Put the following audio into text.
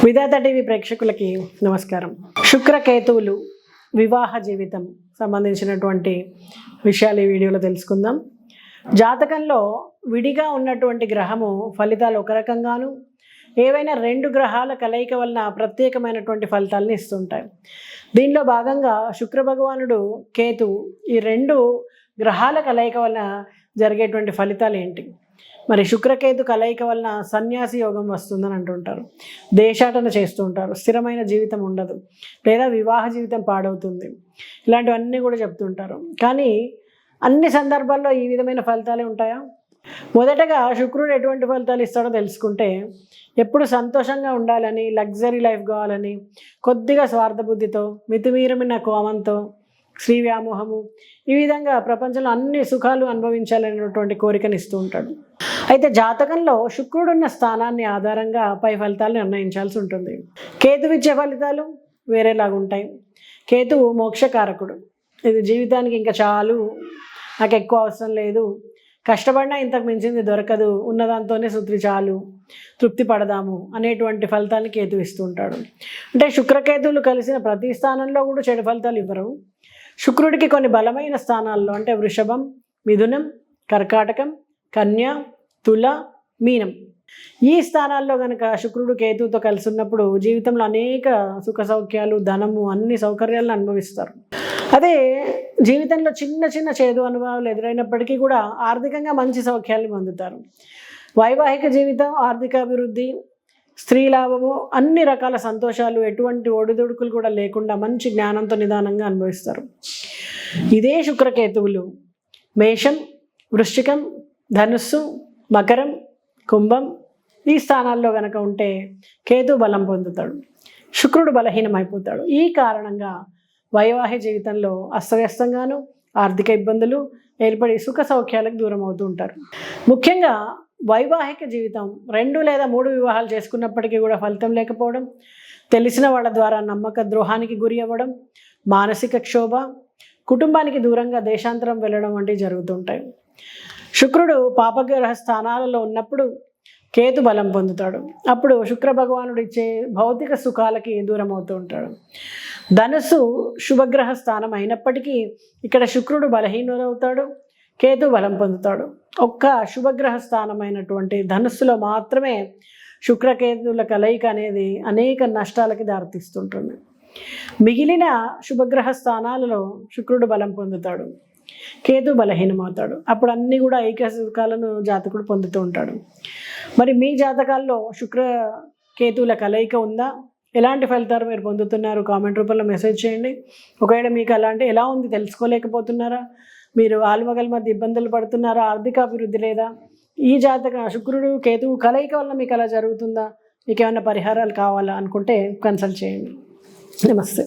విధాత TV ప్రేక్షకులకి నమస్కారం. శుక్రకేతువులు వివాహ జీవితం సంబంధించినటువంటి విషయాలు ఈ వీడియోలో తెలుసుకుందాం. జాతకంలో విడిగా ఉన్నటువంటి గ్రహము ఫలితాలు ఒక రకంగాను, ఏవైనా రెండు గ్రహాల కలయిక వలన ప్రత్యేకమైనటువంటి ఫలితాలను ఇస్తుంటాయి. దీనిలో భాగంగా శుక్ర భగవానుడు, కేతు ఈ రెండు గ్రహాల కలయిక వలన జరిగేటువంటి ఫలితాలు ఏంటి? మరి శుక్రకేతు కలయిక వలన సన్యాసి యోగం వస్తుందని అంటుంటారు. దేశాటన చేస్తూ ఉంటారు, స్థిరమైన జీవితం ఉండదు, లేదా వివాహ జీవితం పాడవుతుంది, ఇలాంటివన్నీ కూడా చెప్తుంటారు. కానీ అన్ని సందర్భాల్లో ఈ విధమైన ఫలితాలే ఉంటాయా? మొదటగా శుక్రుడు ఎటువంటి ఫలితాలు ఇస్తాడో తెలుసుకుంటే, ఎప్పుడు సంతోషంగా ఉండాలని, లగ్జరీ లైఫ్ కావాలని, కొద్దిగా స్వార్థబుద్ధితో, మితిమీరిన కోమంతో, స్త్రీ వ్యామోహము, ఈ విధంగా ప్రపంచంలో అన్ని సుఖాలు అనుభవించాలనేటువంటి కోరికను ఇస్తూ ఉంటాడు. అయితే జాతకంలో శుక్రుడున్న స్థానాన్ని ఆధారంగా పై ఫలితాలు నిర్ణయించాల్సి ఉంటుంది. కేతువు ఇచ్చే ఫలితాలు వేరేలాగా ఉంటాయి. కేతువు మోక్షకారకుడు. ఇది జీవితానికి ఇంకా చాలు, నాకు ఎక్కువ అవసరం లేదు, కష్టపడినా ఇంతకు మించింది దొరకదు, ఉన్నదాంతోనే సుత్రి చాలు, తృప్తి పడదాము అనేటువంటి ఫలితాన్ని కేతు ఇస్తూ ఉంటాడు. అంటే శుక్రకేతువులు కలిసిన ప్రతి స్థానంలో కూడా చెడు ఫలితాలు ఇవ్వరు. శుక్రుడికి కొన్ని బలమైన స్థానాల్లో, అంటే వృషభం, మిథునం, కర్కాటకం, కన్య, తుల, మీనం, ఈ స్థానాల్లో కనుక శుక్రుడు కేతువుతో కలిసి ఉన్నప్పుడు జీవితంలో అనేక సుఖ సౌఖ్యాలు, ధనము, అన్ని సౌకర్యాలను అనుభవిస్తారు. అదే జీవితంలో చిన్న చిన్న చేదు అనుభవాలు ఎదురైనప్పటికీ కూడా ఆర్థికంగా మంచి సౌఖ్యాలను పొందుతారు. వైవాహిక జీవితం, ఆర్థిక అభివృద్ధి, స్త్రీ లాభము, అన్ని రకాల సంతోషాలు, ఎటువంటి ఒడిదుడుకులు కూడా లేకుండా మంచి జ్ఞానంతో నిదానంగా అనుభవిస్తారు. ఇదే శుక్రకేతువులు మేషం, వృశ్చికం, ధనుస్సు, మకరం, కుంభం ఈ స్థానాల్లో కనుక ఉంటే కేతు బలం పొందుతాడు, శుక్రుడు బలహీనమైపోతాడు. ఈ కారణంగా వైవాహిక జీవితంలో అస్తవ్యస్తంగాను, ఆర్థిక ఇబ్బందులు ఏర్పడి సుఖ సౌఖ్యాలకు దూరం అవుతూ ఉంటారు. ముఖ్యంగా వైవాహిక జీవితం 2 లేదా 3 వివాహాలు చేసుకున్నప్పటికీ కూడా ఫలితం లేకపోవడం, తెలిసిన వాళ్ళ ద్వారా నమ్మక ద్రోహానికి గురి అవ్వడం, మానసిక క్షోభ, కుటుంబానికి దూరంగా దేశాంతరం వెళ్ళడం వంటివి జరుగుతుంటాయి. శుక్రుడు పాపగ్రహ స్థానాలలో ఉన్నప్పుడు కేతు బలం పొందుతాడు. అప్పుడు శుక్ర భగవానుడు ఇచ్చే భౌతిక సుఖాలకి దూరం అవుతూ ఉంటాడు. ధనుస్సు శుభగ్రహ స్థానం అయినప్పటికీ ఇక్కడ శుక్రుడు బలహీనుడవుతాడు, కేతు బలం పొందుతాడు. ఒక్క శుభగ్రహ స్థానమైనటువంటి ధనుస్సులో మాత్రమే శుక్రకేతువుల కలయిక అనేది అనేక నష్టాలకి దారితీస్తుంటుంది. మిగిలిన శుభగ్రహ స్థానాలలో శుక్రుడు బలం పొందుతాడు, కేతు బలహీనమవుతాడు. అప్పుడు అన్నీ కూడా ఐక్య సుఖాలను జాతకుడు పొందుతూ ఉంటాడు. మరి మీ జాతకాల్లో శుక్ర కేతువుల కలయిక ఉందా? ఎలాంటి ఫలితాలు మీరు పొందుతున్నారు? కామెంట్ రూపంలో మెసేజ్ చేయండి. ఒకవేళ మీకు అలాంటి ఎలా ఉంది తెలుసుకోలేకపోతున్నారా? మీరు ఆలుమగల మధ్య ఇబ్బందులు పడుతున్నారా? ఆర్థిక అభివృద్ధి లేదా? ఈ జాతక శుక్రుడు కేతువు కలయిక వల్ల మీకు అలా జరుగుతుందా? మీకు ఏమైనా పరిహారాలు కావాలా అనుకుంటే కన్సల్ట్ చేయండి. నమస్తే.